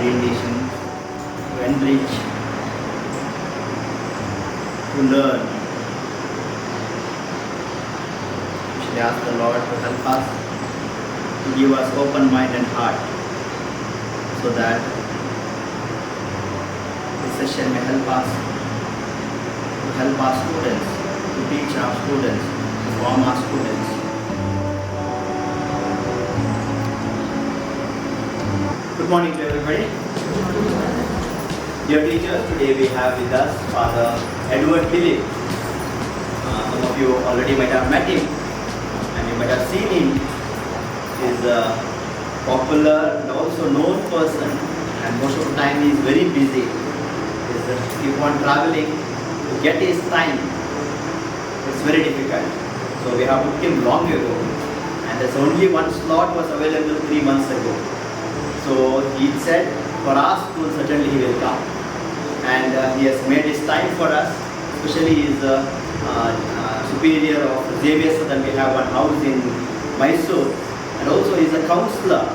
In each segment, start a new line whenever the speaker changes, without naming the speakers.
orientation, to enrich, to learn. We should ask the Lord to help us, to give us open mind and heart, so that this session may help us to help our students, to teach our students, to form our students. Good morning to everybody. Dear teachers, today we have with us Father Edward Philip. Some of you already might have met him and you might have seen him. He is a popular and also known person, and most of the time he is very busy. He keep on traveling to get his time. It's very difficult. So we have booked him long ago, and there's only one slot was available 3 months ago. So he said for our school certainly he will come, and he has made his time for us. Especially he is superior of Xavier, so that we have one house in Mysore, and also he is a counselor.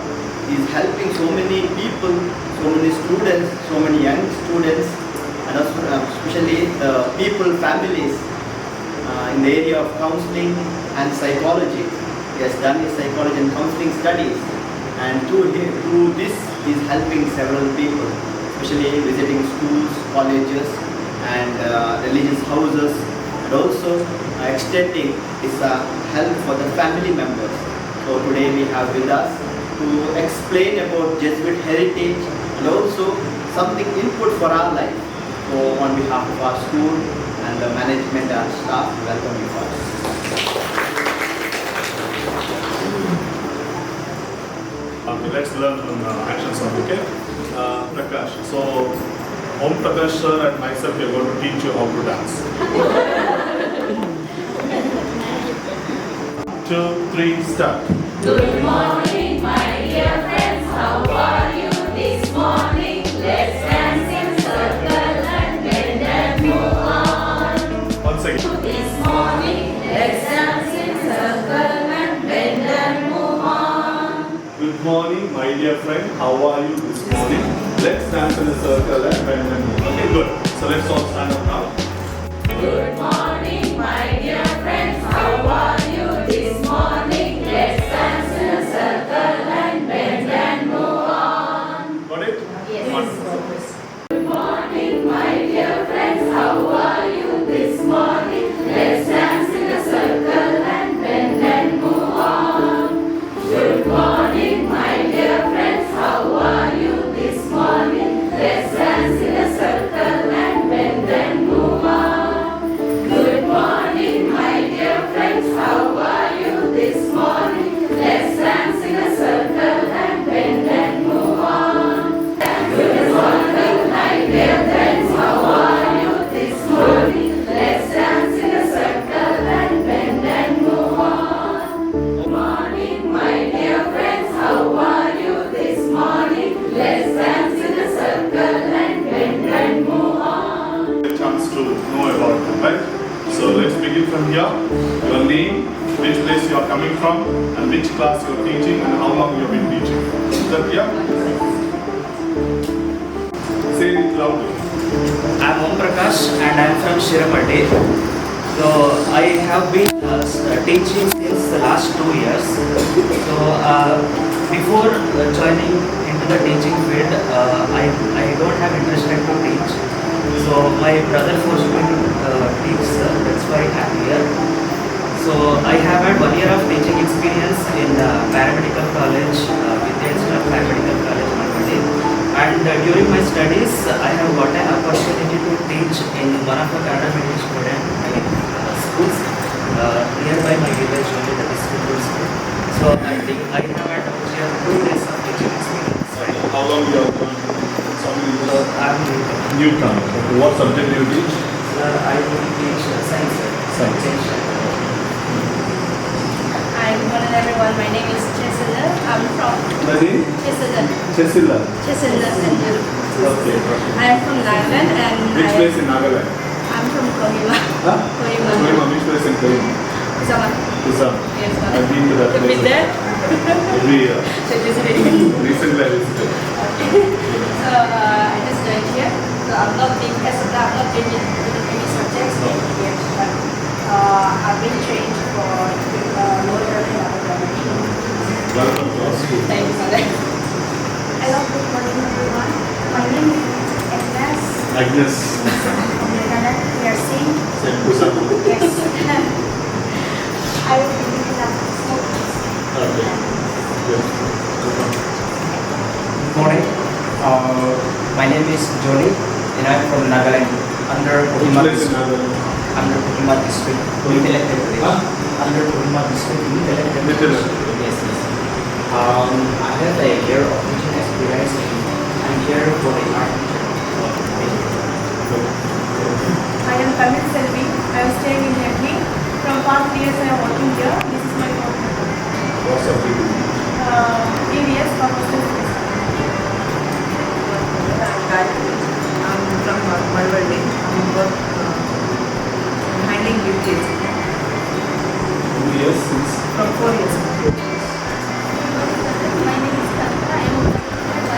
He is helping so many people, so many students, so many young students, and also, especially the people, families in the area of counseling and psychology. He has done his psychology and counseling studies, and through this he is helping several people, especially visiting schools, colleges and religious houses, and also extending his help for the family members. So today we have with us to explain about Jesuit heritage and also something input for our life. So on behalf of our school and the management and staff, welcome you first.
Okay, let's learn from action song, okay? Prakash. So, Om Prakash sir and myself are going to teach you how to dance. 2, 3, start.
Good morning, my dear friends. How are you this morning? Let's dance in circle and bend and move on.
Once again.
This morning, let's dance in circle and bend and move on.
Good morning, my dear friend. How are you this morning? Let's dance in a circle and bend and move. Okay, good. So let's all stand up now.
Good morning, my dear friends. How are you this morning? Let's dance in a circle and bend and move on.
Got it?
Yes.
Wonderful.
Good morning, my dear friends. How are you this morning? Let's dance in a circle and bend and move on. Good morning, my dear friends. How are you this morning? Let's dance in a circle and bend and move on. Good morning, my dear friends. How are you this morning? Let's dance in a circle and bend and move on. Good morning, my dear friends. How are you this morning? Let's dance in a circle and bend and move on. Good morning, my dear friends. How are you this morning? Let's dance in a circle and bend and move on.
A chance to know about them, right? So let's begin from here. Your name, which place you are coming from, and which class you are teaching, and how long you have been teaching. Is that clear? Say it loudly.
I am Om Prakash and I am from Shirapatti. So I have been teaching since the last 2 years. So before joining into the teaching field, I don't have interest to teach. So my brother forced me to teach, that's why I am here. So I have had 1 year of teaching experience in paramedical college, Vidyanstra Paramedical College, Malpatti. And during my studies, I have got an opportunity to teach in one of the Kannada medium schools nearby my village, only the district school. So I think I have had 2 days of teaching experience.
How long you have done?
So I am
Newcomer. Okay. What subject do you teach?
I will teach science.
Science.
Hi, good morning everyone. My name is Chesila. I'm from
Nadi?
Chesila.
Chesila.
Chesila Center.
Okay.
I am from Nagaland and
Which place in Nagaland?
I'm from Kohima.
Huh?
Kohima.
Kohima. Which place in Kohima?
Sama.
Kusam.
Yes,
I've been to that
You've
place
been there?
every year.
So visiting.
Recently I visited.
So I just joined here. So I'm not being as of now, I'm not doing any subjects yet, but I've been trained for lower learning and upper learning.
Welcome to our school.
Thank you for that.
Hello, good morning everyone. My name is Agnes.
Agnes.
From Nagaland. We are seeing.
Okay.
Yes. I will be giving up smoke.
Yes.
Good morning. My name is Jolly and I'm from Nagaland under
Which
Kohima
place in
district.
Nagaland?
Under Kohima district. Youth elected today.
Huh?
Under Kohima district. Youth elected.
Little.
Yes, yes. I have a year of teaching experience and I'm here for a art teacher.
I am Kamil Selvi. I am staying in Delhi. From past 3 years I am working here. This is my home.
What's up with you?
EVS for hostel space.
I'm from Malverde. I'm handling UKG
2 years since.
from 4 years.
My name is Kavita. I am from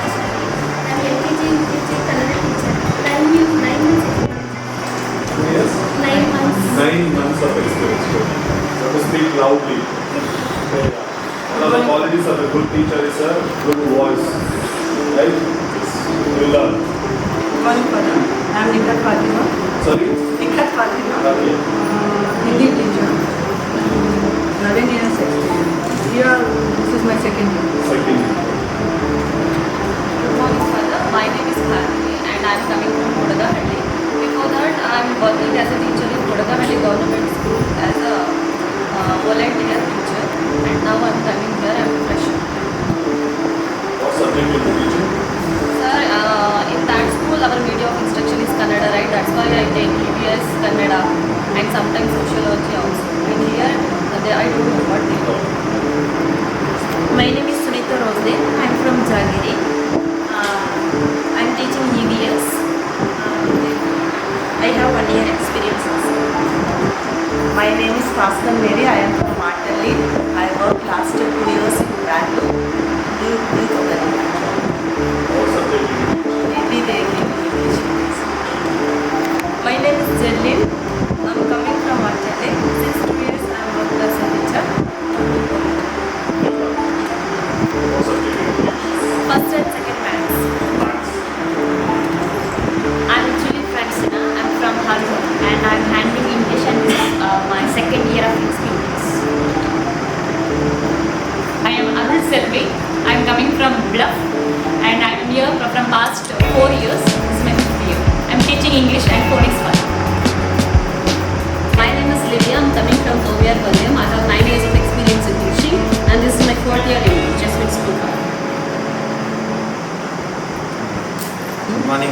LKG UKG Kannada teacher. 9 months.
2 years?
9 months.
9 months of experience. You have to speak loudly. One of the qualities of a good teacher is a good voice. Right? Yes. You will learn.
One father. I'm Nikhat Fatima.
Sorry?
Nikhat Fatima.
Okay.
Hindi teacher. 11 years experience. Here, this is my second year.
Second.
Good morning, father. My name is Bharati and I am coming from Kodagahalli. Before that, I am working as a teacher in Kodagahalli Government School as a volunteer teacher. And now I am coming here. I am a fresher.
What subject you will be teaching?
Sir, in that school, our medium of instruction is Kannada, right? That's why I take EVS, Kannada, and sometimes sociology also. And here, I don't know what they do.
My name is Sunita Rosde. I am from Jagiri. I am teaching EVS. I have 1 year experience also.
My name is Pascal Mary. I am from Martelli. I worked last 2 years in Bangalore.
What subject you will be teaching?
My name is Jellin. I am coming from Martelli. Since 2 years I am working as a teacher.
What subject you will be teaching?
First and second maths.
Maths.
I am actually Francina. I am from Harvard and I am handling English and this is my second year of experience.
I am Arul Selvi. I am coming from Bluff and I am here from past 4 years. This is my 5th year. I am teaching English and phonics 1.
My name is Lydia. I am coming from OVR William. I have 9 years of experience in teaching and this is my 4th year in Jesuit School.
Good morning,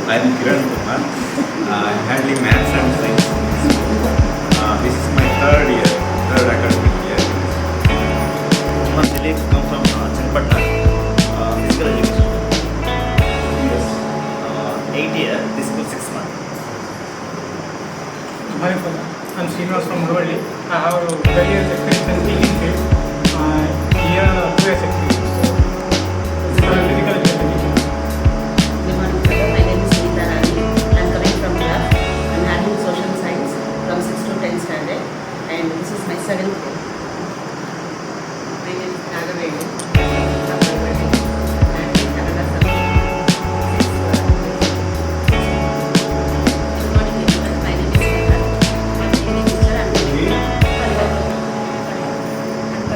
I am Kiran Kumar. I am handling maths and science. This is my third academic year. My Dilip come from Chenpata, physical education.
Yes.
8 years, this school 6 months.
Hi, I'm Srinivas from Murali. I have 12 years experience in teaching field. Here, 2 years experience. Physical education.
Good morning, sir. My name is Sunita Rani. I am coming from Bluff. I am handling social science from 6 to 10 standard and this is my 7th year.
My name is Nagaveli. I'm from Malverde. I'm in Kannada subject.
Good morning, everyone. My name is Sneha. I am a teacher. I am doing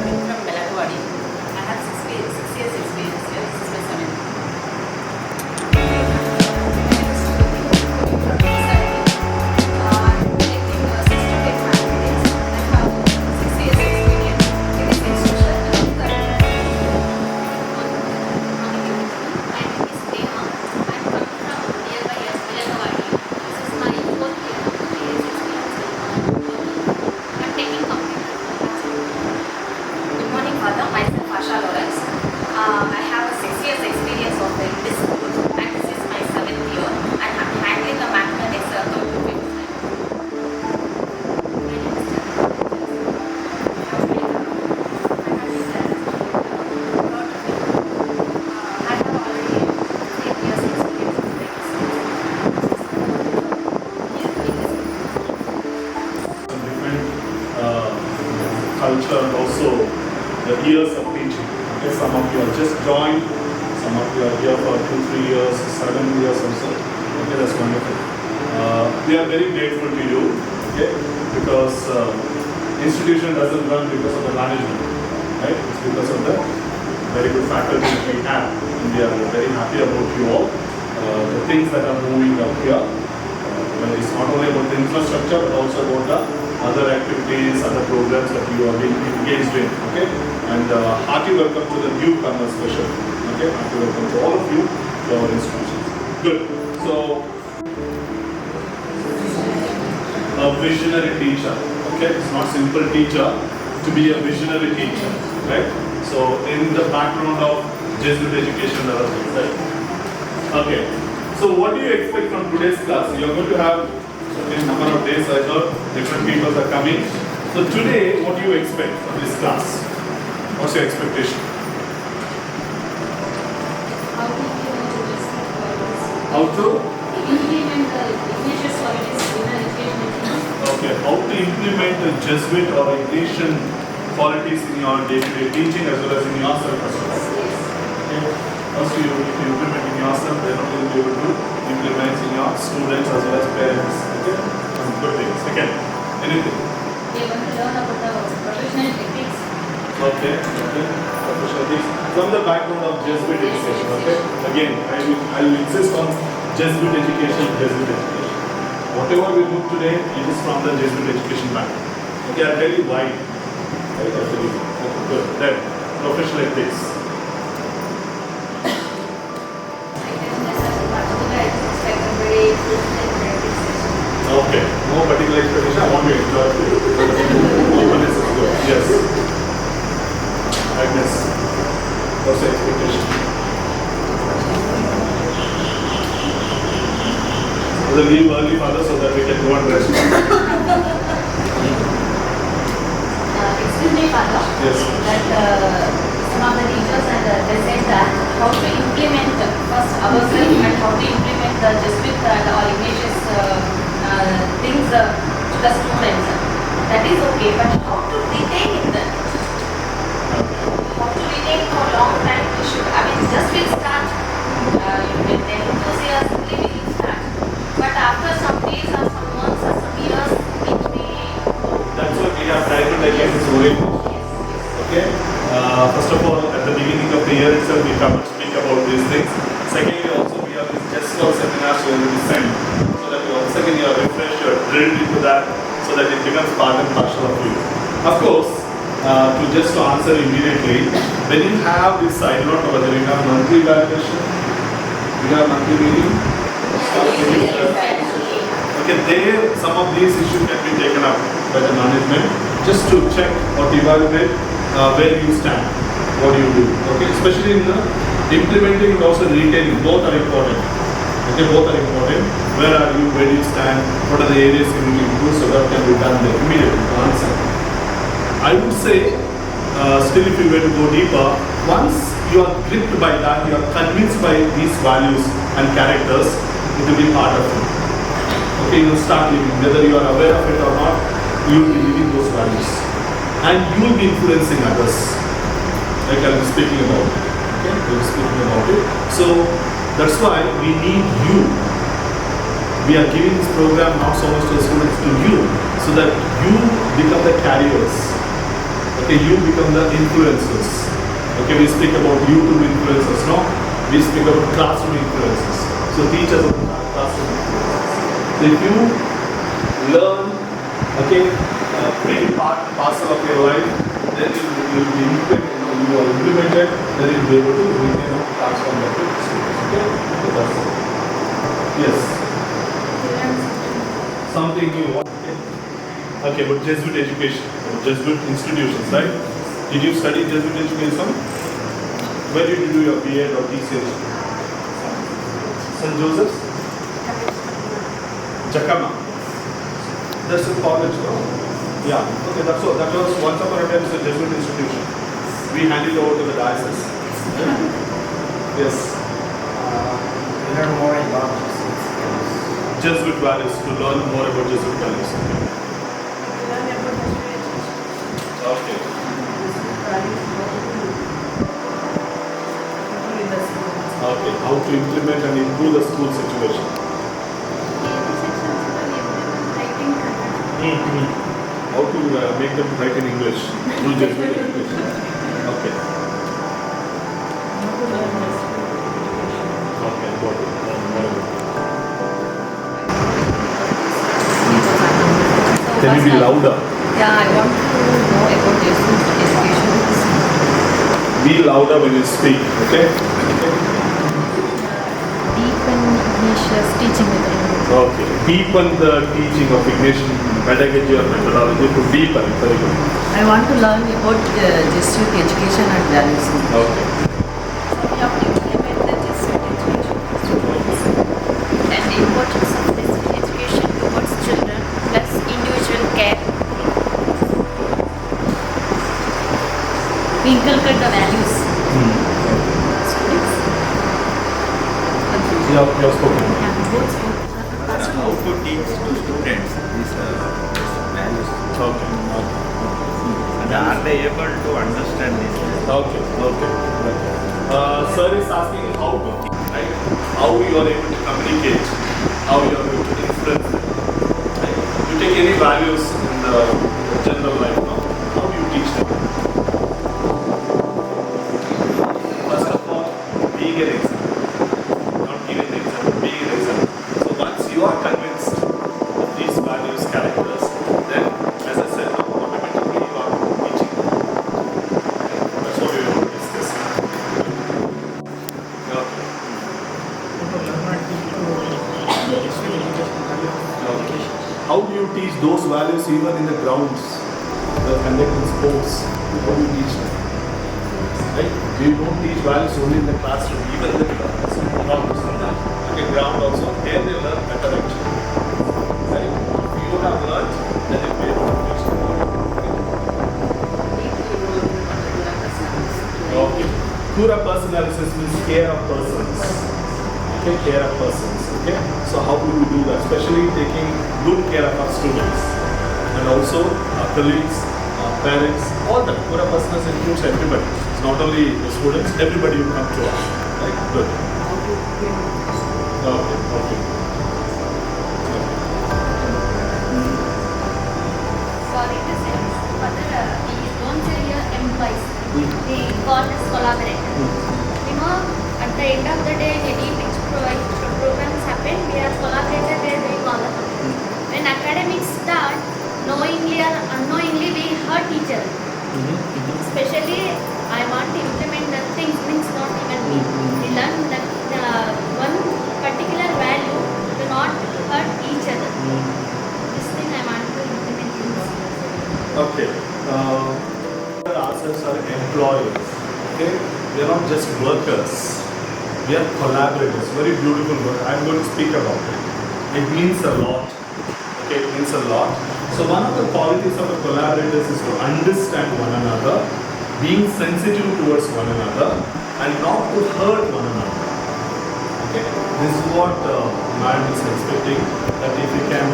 years of teaching. Okay, some of you are just joined, some of you are here for 2-3 years, 7 years or so. Okay, that's wonderful. We are very grateful to you, okay, because institution doesn't run because of the management, right? It's because of the very good faculty that we have, and we are very happy about you all. The things that are moving up here, well, it's not only about the infrastructure, but also about the other activities, other programs that you are being engaged in, okay? And hearty welcome to the newcomers especially, okay? Hearty welcome to all of you to our institutions. Good. So, a visionary teacher, okay? It's not simple teacher, to be a visionary teacher, right? So, in the background of Jesuit education, there are things, right? Okay. So, what do you expect from today's class? You are going to have a number of days, I heard different people are coming. So, today, what do you expect from this class? What's your expectation? How to
implement the Ignatius qualities in the education.
Okay, how to implement the Jesuit or Ignatian qualities in your day-to-day teaching as well as in yourself as well. Okay. First, you need to implement in yourself, then only you will be able to implement in your students as well as parents. Okay, some good things. Second, anything?
They want to learn about the professional techniques.
Okay, okay. Professional things from the background of Jesuit education. Okay, again, I will insist on Jesuit education, Jesuit education. Whatever we do today, it is from the Jesuit education background. Okay, I'll tell you why. Right, I'll tell you. Okay, good. Then, professional ethics. Okay, no particular expectation. I want to enjoy it. Openness is good. Yes. Agnes, what's your expectation? We'll leave early, Father, so that we can go and rest.
Excuse me, Father.
Yes.
That some of the teachers and they said that how to implement first ourselves and how to implement the Jesuit and or Ignatius things to the students. That is okay, but how to retain it then? How to retain for a long time? We should. I mean, just we start. You can enthusiastically we will start, but after some days or some months or some years, it may.
That's what we have tried to take this orientation. Okay. First of all, at the beginning of the year itself, we come and speak about these things. Secondly, also we have these Jesuit seminars where we send, so that you once again you are refreshed, you are drilled into that, so that it becomes part and parcel of you. Of course, to answer immediately, when you have this, I do not know whether you have monthly evaluation, you have monthly meeting. Okay, there some of these issues can be taken up by the management just to check or evaluate where you stand, what do you do. Okay, especially in the implementing and also retaining, both are important. Okay, both are important. Where are you? Where do you stand? What are the areas you need to improve so that can be done there immediately to answer. I would say, still if you were to go deeper, once you are gripped by that, you are convinced by these values and characters, it will be part of you. Okay, you will start living. Whether you are aware of it or not, you will be living those values. And you will be influencing others. Like I was speaking about it. Okay, I was speaking about it. So, that's why we need you. We are giving this program not so much to the students, to you, so that you become the carriers. Okay, you become the influencers. Okay, we speak about YouTube influencers, no? We speak about classroom influencers. So teachers of classroom influencers. So if you learn, okay, bring part and parcel of your life, then you will be implemented, then you will be able to transform that to students. Okay, so that's it. Yes. Something you want. Okay, but Jesuit education, Jesuit institutions, right? Did you study Jesuit education? Where did you do your B.Ed or TCH? St. Joseph's? Jacama. That's a college, no? Yeah. Okay, that's all. That was once upon a time a Jesuit institution. We handed over to the diocese. Yes.
Learn more about
Jesuit values, to learn more about Jesuit values. Okay. Okay, how to implement and improve the school situation. How to make them write in English, through Jesuit English. Okay. Okay, got it. Can you be louder?
Yeah, I want to know about Jesuit education.
Be louder when you speak, okay?
Deepen Ignatius teaching method.
Okay. Deepen the teaching of Ignatian pedagogy or methodology to deepen it. Very good.
I want to learn about Jesuit education and values.
Okay.
We have to implement the Jesuit education and the importance of Jesuit education towards children plus individual care.
We inculcate the values. Students.
You have spoken.
How to teach to students these values?
Okay.
And are they able to understand this?
Okay. Okay. Sir is asking how to teach, right? How you are able to communicate, how you are able to influence them. Right? You take any values in the general life now. How do you teach them? First of all, being an example. Not giving the example, being an example. So once you are convinced of these values, characters, then as I said, automatically you are teaching them. That's what we are going to discuss. Okay. How do you teach those values even in the grounds, the conducting sports? How do you teach them? Right? You don't teach values only in the classroom, even in the grounds. Okay, ground also, here they learn better actually. Right? If you have learned, then you will be able to teach them. Okay. Cura personalis means care of persons. Okay, care of persons. Okay. So how do we do that? Especially taking good care of our students and also our colleagues, our parents, all that. Cura personalis includes everybody. It's not only the students, everybody will come to us. Right? Good. Okay. Okay.
Sorry to say, but we don't say here employees. We call this collaborators. You know, at the end of the day, any which programs happen, we are collaborators, they are doing all the work. When academics start, knowingly or unknowingly, we hurt each other. Especially, I want to implement the things, means not even me. We learn that one particular value do not hurt each other. This thing I want to implement in this.
Okay. Ourselves are employees. Okay. We are not just workers. We are collaborators. Very beautiful word. I'm going to speak about it. It means a lot. Okay, it means a lot. So one of the qualities of the collaborators is to understand one another, being sensitive towards one another, and not to hurt one another. Okay, this is what man is expecting. That if you can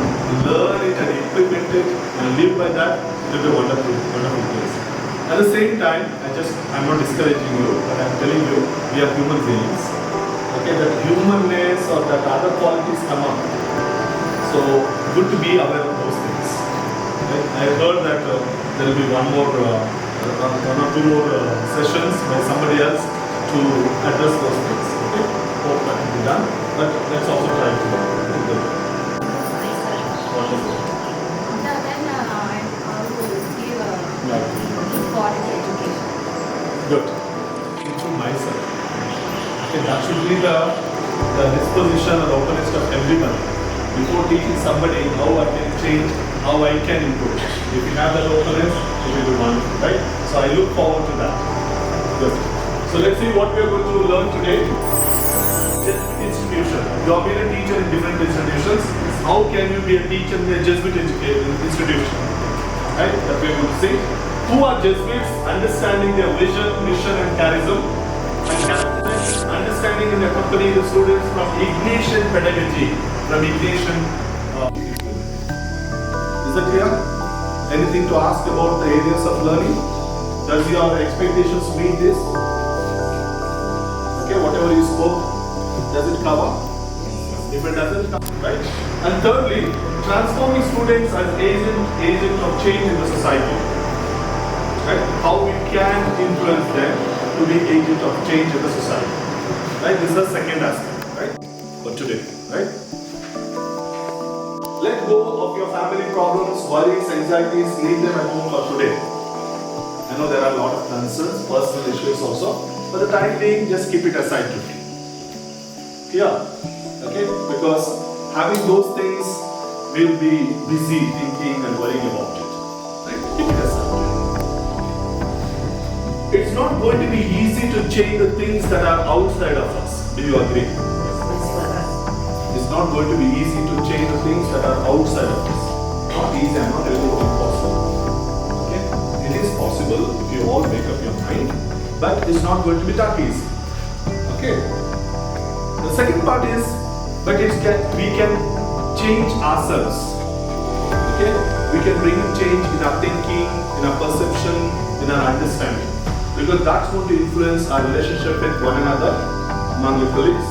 learn it and implement it and live by that, it will be a wonderful, wonderful place. At the same time, I'm not discouraging you, but I'm telling you, we are human beings. Okay, that humanness or that other qualities come up. So, good to be aware of those things. Okay? I heard that there will be one or two more sessions by somebody else to address those things. Okay, hope that will be done. But let's also try to do it. Wonderful.
Then I will give quality education.
Good. Into myself. Okay, that should be the disposition or openness of everyone. Before teaching somebody how I can change, how I can improve. If you have that openness, it will be wonderful, right? So I look forward to that. Good. So let's see what we are going to learn today. Jesuit institution. You have been a teacher in different institutions. How can you be a teacher in a Jesuit institution? Right? That we are going to see. Who are Jesuits? Understanding their vision, mission, and charism. And understanding and accompanying the students from Ignatian pedagogy, from Ignatian. Is that clear? Anything to ask about the areas of learning? Does your expectations meet this? Okay, whatever you spoke. Does it cover? If it doesn't cover, right? And thirdly, transforming students as agent of change in the society. Right? How we can influence them to be agent of change in the society. Right? This is the second aspect, right? For today, right? Let go of your family problems, worries, anxieties, leave them at home for today. I know there are a lot of concerns, personal issues also. For the time being, just keep it aside today. Clear? Okay? Because having those things will be busy thinking and worrying about it. Right? Keep it aside. It's not going to be easy to change the things that are outside of us. Do you agree? It's not going to be easy to change the things that are outside of us. Not easy, I'm not telling you impossible. Okay? It is possible if you all make up your mind, but it's not going to be that easy. Okay? The second part is, we can change ourselves. Okay? We can bring change in our thinking, in our perception, in our understanding. Because that's going to influence our relationship with one another, among the colleagues,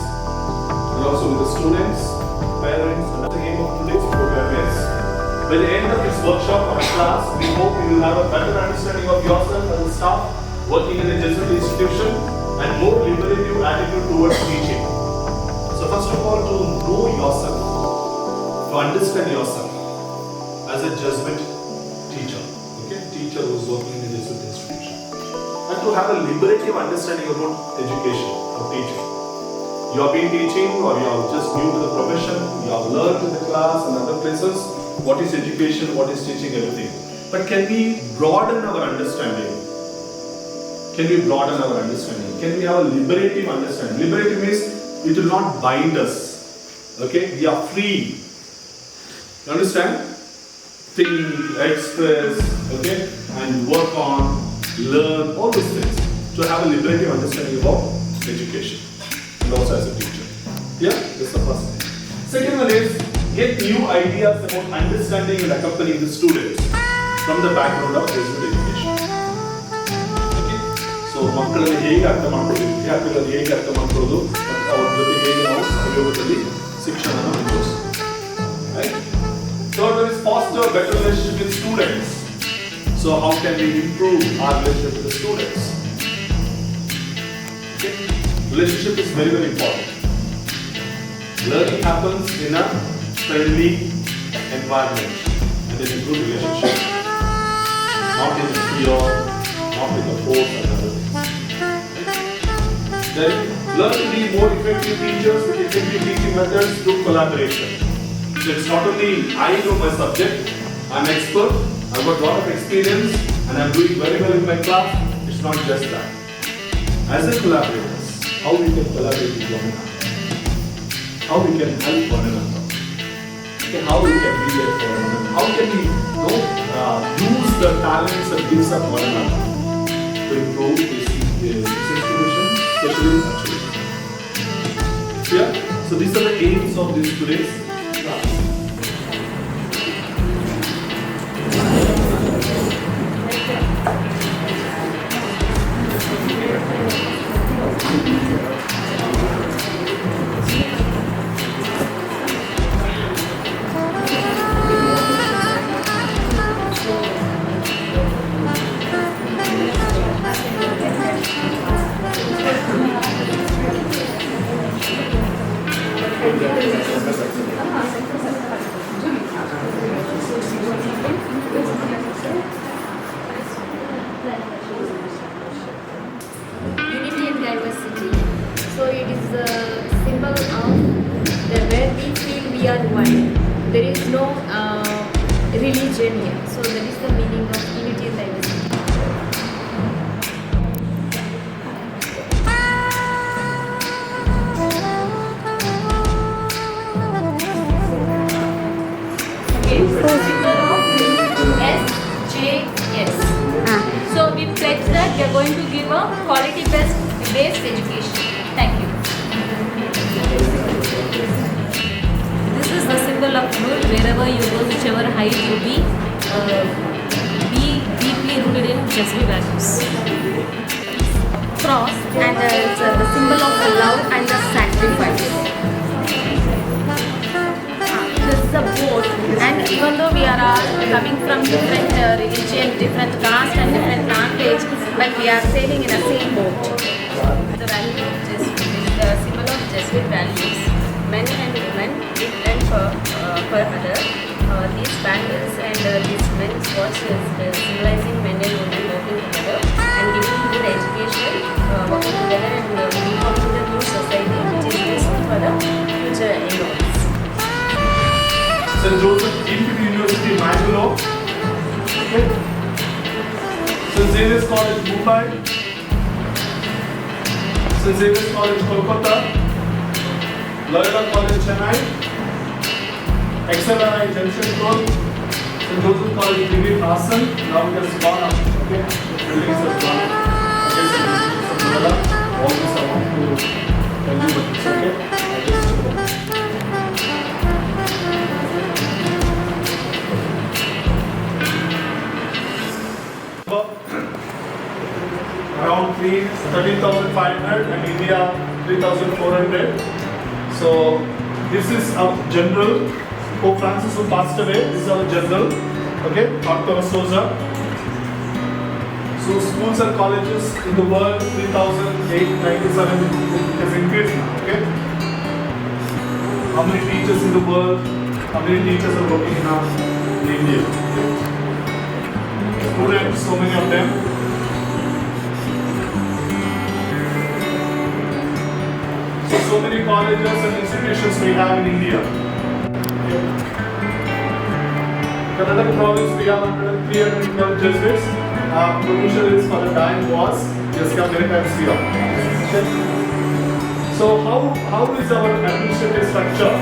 and also with the students, parents, and that's the aim of today's program is. By the end of this workshop or class, we hope you will have a better understanding of yourself as a staff working in a Jesuit institution and more liberative attitude towards teaching. So first of all, to know yourself, to understand yourself as a Jesuit teacher, okay, teacher who is working in a Jesuit institution, and to have a liberative understanding about education or teaching. You have been teaching or you are just new to the profession, you have learned in the class and other places what is education, what is teaching, everything. But can we broaden our understanding? Can we broaden our understanding? Can we have a liberative understanding? Liberative means it will not bind us. Okay? We are free. You understand? Think, express, okay? And work on, learn, all these things. To have a liberative understanding about education. And also as a teacher. Yeah? That's the first thing. Second one is, get new ideas about understanding and accompanying the students from the background of Jesuit education. Okay? So, ಮಕ್ಕಳನ್ನು ಹೇಗೆ ಅರ್ಥ ಮಾಡ್ಕೊಳ್ಳೋದು, ವಿದ್ಯಾರ್ಥಿಗಳನ್ನು ಹೇಗೆ ಅರ್ಥ ಮಾಡ್ಕೊಳ್ಳೋದು, ಮತ್ತು ಅವರ ಜೊತೆ ಹೇಗೆ ನಾವು ಸಹಯೋಗದಲ್ಲಿ ಶಿಕ್ಷಣವನ್ನು ಮುಂದುವರಿಸೋದು. Right? Third one is foster a better relationship with students. So, how can we improve our relationship with the students? Okay? Relationship is very, very important. Learning happens in a friendly environment and in a good relationship. Not in fear, not with the force and other things. Then learn to be more effective teachers with effective teaching methods through collaboration. So it's not only I know my subject, I'm expert, I've got a lot of experience and I'm doing very well in my class. It's not just that. As a collaborators, how we can collaborate with one another? How we can help one another? Okay, how we can be there for one another? How can we use the talents and gifts of one another to improve this institution, especially in Actually. Yeah? So these are the aims of this today's class.
Unity and diversity. So it is a symbol of where we feel we are one. There is no religion here. So that is the meaning of unity and diversity. Okay, so symbol of SJS. So we pledge that we are going to give a quality-based education. Thank you.
This is the symbol of rule. Wherever you go, whichever height you be deeply rooted in Jesuit values.
Cross, and it's the symbol of the love and the sacrifice.
vote. And even though we are all coming from different religion, different caste and different language, but we are sailing in the same boat. The value of justice is the symbol of justice values. Men and women live and for other. These bangles and these men's watches symbolizing men and women working together and giving good education, working together and reforming the new society, which is useful for the future enrollees.
St. Joseph Infant University, Mangalore. Okay. St. Xavier's College, Mumbai. St. Xavier's College, Kolkata. Loyola College, Chennai. XLRI Junction Road. St. Joseph College, Degree, Hassan. Now it has gone up. Okay. The buildings have gone up. Okay, so this is some Loyola. All this I want to tell you, but it's okay. Around 13,500 and India 3,400. So this is our general. Pope Francis who passed away. This is our general. Okay, Arthur Souza. So schools and colleges in the world 3,897 has increased now. Okay. How many teachers in the world? How many teachers are working now in India? Okay. Students, so many of them. So many colleges and institutions we have in India. Karnataka province we have 312 Jesuits. Provincial is for the time was just many times here. So how is our administrative structure?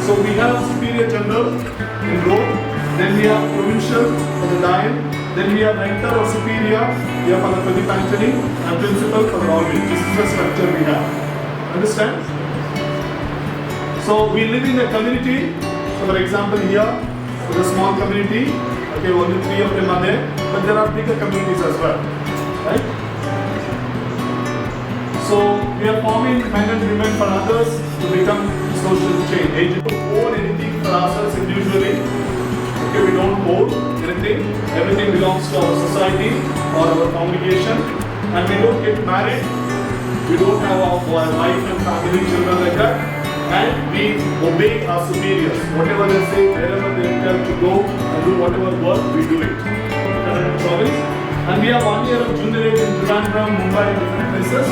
So we have superior general in Rome, then we have provincial for the Dian, then we have rector or superior, we have for the Pradipantani and principal for the Orville. This is the structure we have. Understand? So we live in a community. So for example here, with a small community, okay, only 3 of them are there, but there are bigger communities as well, right? So we are forming men and women for others to become social change agents. We don't own anything for ourselves individually. Okay, we don't own anything. Everything belongs to our society or our congregation, and we don't get married. We don't have our wife and family, children like that. And we obey our superiors. Whatever they say, wherever they tell to go and do whatever work, we do it. Province. And we have 1 year of junior age in Trivandrum, Mumbai, and different places.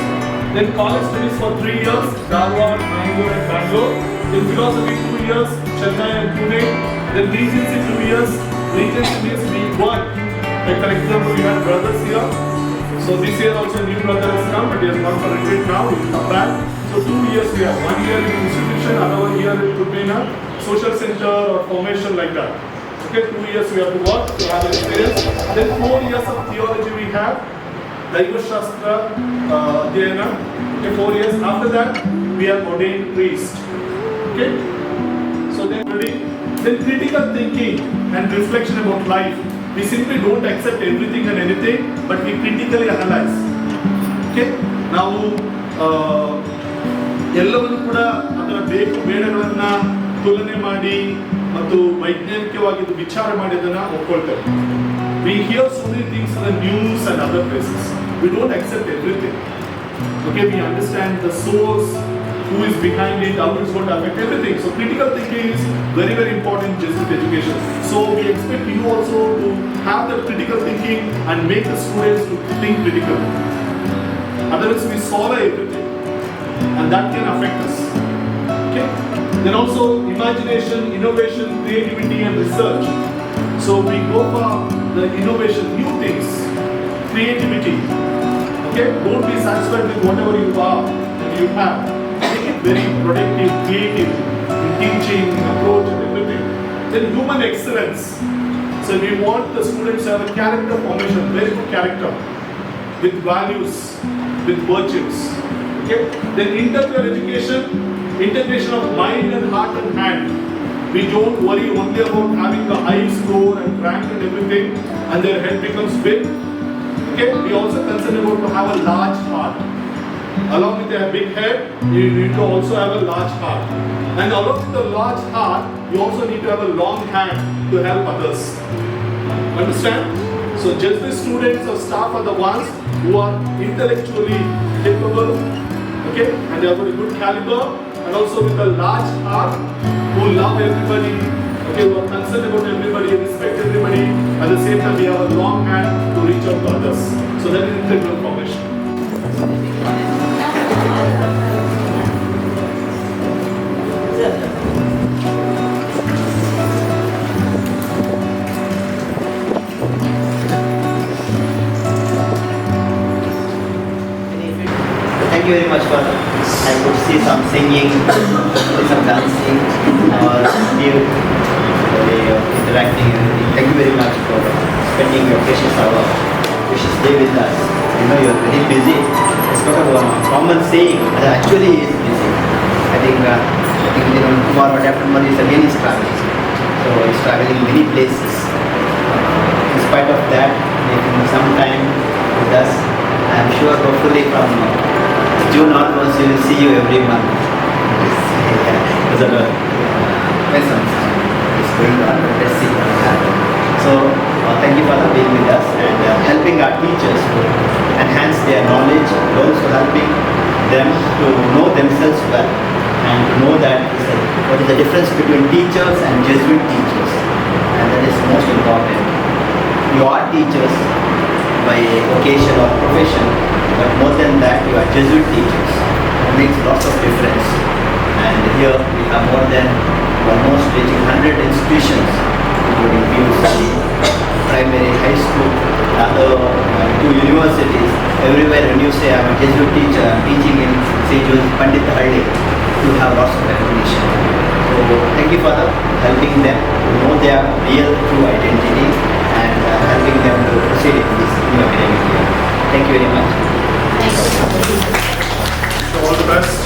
Then college studies for 3 years, Dharwad, Mangalore, and Bangalore. Then philosophy 2 years, Chennai and Pune. Then Regency 2 years. Regency means we work. Like for example, we have brothers here. So this year also a new brother has come, but he has gone for retreat now. He will come back. So 2 years we have. 1 year in institution, another year it could be in a social center or formation like that. Okay, 2 years we have to work to have experience. Then 4 years of theology we have. Daiva Shastra, Dhyana. Okay, 4 years. After that, we are ordained priest. Okay. So then critical thinking and reflection about life. We simply don't accept everything and anything, but we critically analyze. Okay. Now, ಎಲ್ಲವನ್ನು ಕೂಡ ಅದರ ಬೇಕು ಬೇಡಗಳನ್ನ ತುಲನೆ ಮಾಡಿ ಮತ್ತು ವೈಜ್ಞಾನಿಕವಾಗಿ ವಿಚಾರ ಮಾಡಿ ಅದನ್ನ ಒಪ್ಕೊಳ್ತೇವೆ. We hear so many things in the news and other places. We don't accept everything. Okay, we understand the source, who is behind it, how it's going to affect everything. So critical thinking is very, very important in Jesuit education. So we expect you also to have that critical thinking and make the students to think critically. Otherwise we swallow everything. And that can affect us. Okay? Then also imagination, innovation, creativity and research. So we go for the innovation, new things, creativity. Okay? Don't be satisfied with whatever you are and you have. Make it very productive, creative in teaching, approach and everything. Then human excellence. So we want the students to have a character formation, very good character, with values, with virtues. Okay? Then integral education, integration of mind and heart and hand. We don't worry only about having a high score and rank and everything and their head becomes big. Okay? We also concern about to have a large heart. along with a big head, you need to also have a large heart. And along with a large heart, you also need to have a long hand to help others. Understand? So just the students or staff are the ones who are intellectually capable, okay, and they have got a good caliber, and also with a large heart, who love everybody, okay, who are concerned about everybody, respect everybody. At the same time, we have a long hand to reach out to others. So that is integral formation.
Thank you very much for, I could see some singing, some dancing, or you way of interacting and everything. Thank you very much for spending your precious hour, precious day with us. You know you're very busy. It's not a common saying, but actually is busy. I think you know, tomorrow and after tomorrow is again is traveling. So he's traveling many places. In spite of that, making some time with us. I'm sure hopefully from June onwards we will see you every month. It's going on, let's see what will happen. So thank you for being with us and helping our teachers to enhance their knowledge, and also helping them to know themselves well and to know that what is the difference between teachers and Jesuit teachers, and that is most important. You are teachers by occasion or profession, but more than that you are Jesuit teachers. It makes lots of difference. And here we have more than almost reaching 100 institutions, including PUC, primary, high school, other 2 universities. Everywhere when you say I'm a Jesuit teacher, I'm teaching in St. Joseph Pandit Halli, you have lots of recognition. So thank you for helping them to know their real true identity and helping them to proceed in this new academic year. Thank you very much.
So all the best.